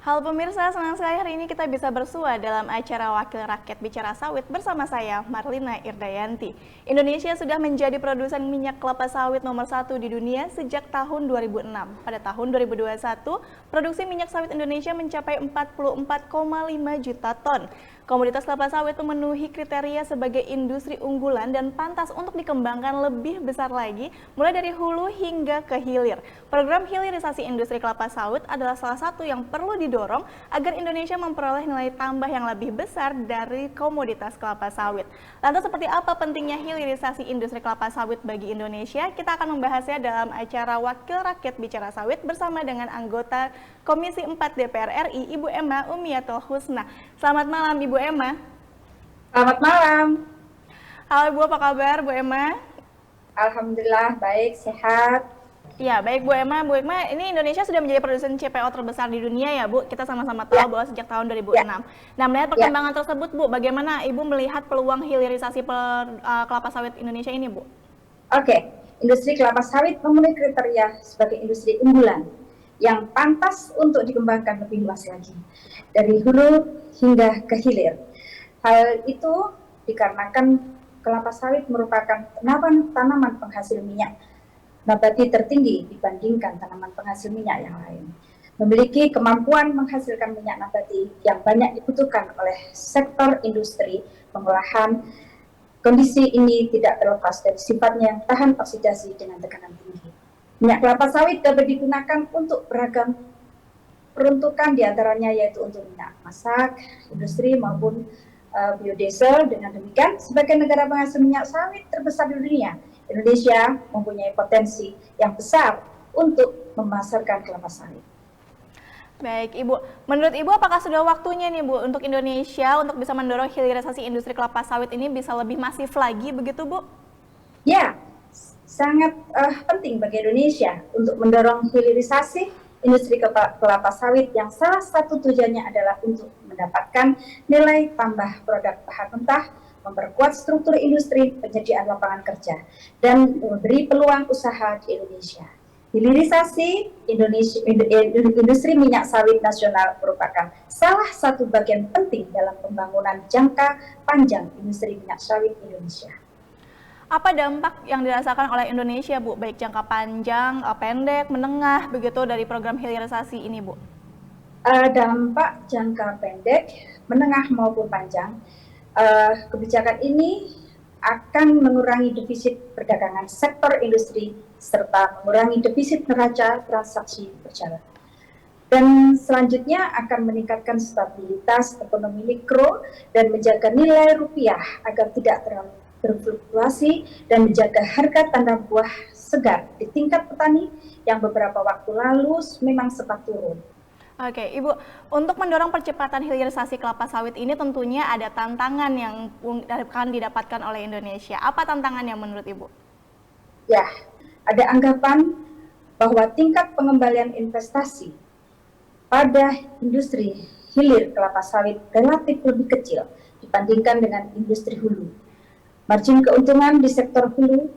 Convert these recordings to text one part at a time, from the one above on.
Halo pemirsa, senang sekali hari ini kita bisa bersua dalam acara Wakil Rakyat Bicara Sawit bersama saya, Marlina Irdayanti. Indonesia sudah menjadi produsen minyak kelapa sawit nomor 1 di dunia sejak tahun 2006. Pada tahun 2021, produksi minyak sawit Indonesia mencapai 44,5 juta ton. Komoditas kelapa sawit memenuhi kriteria sebagai industri unggulan dan pantas untuk dikembangkan lebih besar lagi, mulai dari hulu hingga ke hilir. Program hilirisasi industri kelapa sawit adalah salah satu yang perlu didorong agar Indonesia memperoleh nilai tambah yang lebih besar dari komoditas kelapa sawit. Lantas seperti apa pentingnya hilirisasi industri kelapa sawit bagi Indonesia? Kita akan membahasnya dalam acara Wakil Rakyat Bicara Sawit bersama dengan anggota Komisi 4 DPR RI, Ibu Emma Umiyatul Husna. Selamat malam Ibu Emma. Selamat malam. Halo Ibu, apa kabar Bu Emma? Alhamdulillah baik, sehat. Ya, baik Bu Emma. Bu Emma, ini Indonesia sudah menjadi produsen CPO terbesar di dunia ya Bu. Kita sama-sama tahu bahwa sejak tahun 2006. Nah, melihat perkembangan tersebut Bu, bagaimana Ibu melihat peluang hilirisasi kelapa sawit Indonesia ini Bu? Oke, industri kelapa sawit memenuhi kriteria sebagai industri unggulan yang pantas untuk dikembangkan lebih luas lagi, dari hulu hingga ke hilir. Hal itu dikarenakan kelapa sawit merupakan tanaman penghasil minyak nabati tertinggi dibandingkan tanaman penghasil minyak yang lain. Memiliki kemampuan menghasilkan minyak nabati yang banyak dibutuhkan oleh sektor industri pengolahan. Kondisi ini tidak terlepas dari sifatnya yang tahan oksidasi dengan tekanan tinggi. Minyak kelapa sawit dapat digunakan untuk beragam peruntukan, diantaranya yaitu untuk minyak masak, industri maupun biodiesel. Dengan demikian, sebagai negara penghasil minyak sawit terbesar di dunia, Indonesia mempunyai potensi yang besar untuk memasarkan kelapa sawit. Baik Ibu, menurut Ibu apakah sudah waktunya nih Bu untuk Indonesia untuk bisa mendorong hilirisasi industri kelapa sawit ini bisa lebih masif lagi begitu Bu? Ya, sangat penting bagi Indonesia untuk mendorong hilirisasi industri kelapa sawit yang salah satu tujuannya adalah untuk mendapatkan nilai tambah produk bahan mentah, memperkuat struktur industri, penyediaan lapangan kerja, dan memberi peluang usaha di Indonesia. Hilirisasi industri minyak sawit nasional merupakan salah satu bagian penting dalam pembangunan jangka panjang industri minyak sawit Indonesia. Apa dampak yang dirasakan oleh Indonesia Bu, baik jangka panjang, pendek, menengah, begitu dari program hilirisasi ini Bu? Dampak jangka pendek, menengah maupun panjang, kebijakan ini akan mengurangi defisit perdagangan sektor industri serta mengurangi defisit neraca transaksi berjalan. Dan selanjutnya akan meningkatkan stabilitas ekonomi mikro dan menjaga nilai rupiah agar tidak terlalu berfluktuasi dan menjaga harga tanah buah segar di tingkat petani yang beberapa waktu lalu memang sempat turun. Oke, Ibu, untuk mendorong percepatan hilirisasi kelapa sawit ini tentunya ada tantangan yang akan didapatkan oleh Indonesia. Apa tantangannya menurut Ibu? Ya, ada anggapan bahwa tingkat pengembalian investasi pada industri hilir kelapa sawit relatif lebih kecil dibandingkan dengan industri hulu. Margin keuntungan di sektor hulu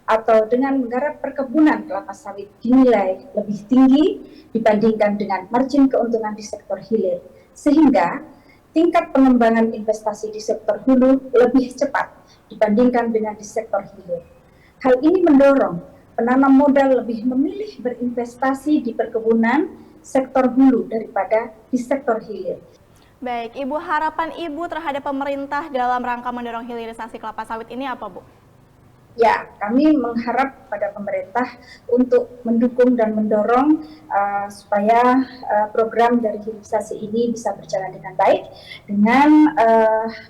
atau dengan menggarap perkebunan kelapa sawit dinilai lebih tinggi dibandingkan dengan margin keuntungan di sektor hilir, sehingga tingkat pengembangan investasi di sektor hulu lebih cepat dibandingkan dengan di sektor hilir. Hal ini mendorong penanam modal lebih memilih berinvestasi di perkebunan sektor hulu daripada di sektor hilir. Baik, Ibu, harapan Ibu terhadap pemerintah dalam rangka mendorong hilirisasi kelapa sawit ini apa Bu? Ya, kami mengharap pada pemerintah untuk mendukung dan mendorong supaya program dari hilirisasi ini bisa berjalan dengan baik, dengan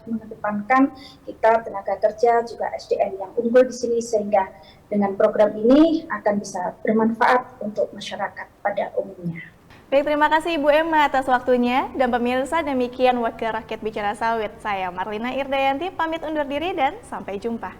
mengedepankan kita tenaga kerja juga SDM yang unggul di sini, sehingga dengan program ini akan bisa bermanfaat untuk masyarakat pada umumnya. Baik, terima kasih Ibu Emma atas waktunya. Dan pemirsa, demikian Wakil Rakyat Bicara Sawit. Saya Marlina Irdayanti pamit undur diri dan sampai jumpa.